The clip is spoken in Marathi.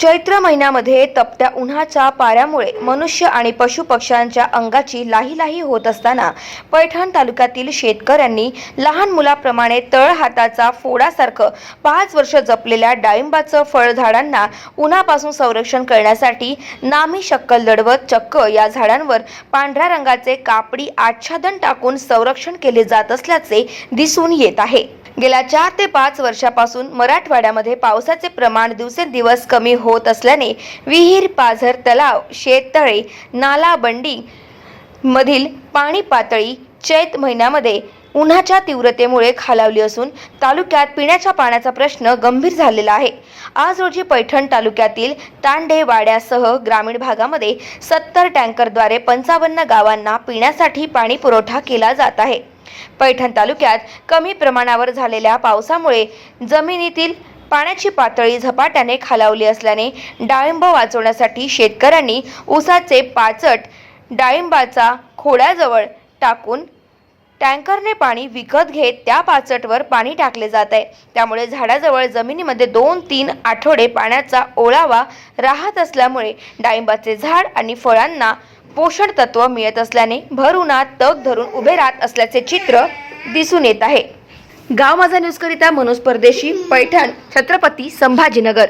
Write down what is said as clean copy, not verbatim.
चैत्र महिन्यामध्ये तपत्या उन्हाच्या पाऱ्यामुळे मनुष्य आणि पशुपक्ष्यांच्या अंगाची लाही होत असताना पैठण तालुक्यातील शेतकऱ्यांनी लहान मुलाप्रमाणे तळहाताचा फोडासारखं 5 वर्ष जपलेल्या डाळिंबाचं फळझाडांना उन्हापासून संरक्षण करण्यासाठी नामी शक्कल लढवत चक्क या झाडांवर पांढऱ्या रंगाचे कापडी आच्छादन टाकून संरक्षण केले जात असल्याचे दिसून येत आहे। गेल्या 4 ते 5 वर्षापासून मराठवाड्यामध्ये पावसाचे प्रमाण दिवसेंदिवस कमी होत असल्याने विहीर, पाझर, तलाव, शेततळे, नाला, बंडी मधील पाणी पातळी चैत्र महिन्यामध्ये उन्हाच्या तीव्रतेमुळे खालावली असून तालुक्यात पिण्याच्या पाण्याचा प्रश्न गंभीर झालेला आहे। आज रोजी पैठण तालुक्यातील तांडे वाड्यासह ग्रामीण भागामध्ये 70 टँकरद्वारे 55 गावांना पिण्यासाठी पाणी पुरवठा केला जात आहे। पैठण तालुक्यात कमी प्रमाणावर झालेल्या पावसामुळे जमिनीतील पाण्याची पातळी झपाट्याने खालावली असल्याने डाळिंब वाचवण्यासाठी शेतकऱ्यांनी ऊसाचे पाचट डाळिंबाचा खोडाजवळ टाकून टँकरने पाणी विकत घेत त्या पाचटवर पाणी टाकले जात आहे। त्यामुळे झाडाजवळ जमिनीमध्ये 2-3 आठवडे पाण्याचा ओलावा राहत असल्यामुळे डाळिंबाचे झाड आणि फळांना पोषण तत्व मिळत असल्याने भर उन्हात तग धरून उभे राहत असल्याचे चित्र दिसून येत आहे। गाव माझा न्यूज करिता मनोज परदेशी, पैठण, छत्रपती संभाजीनगर।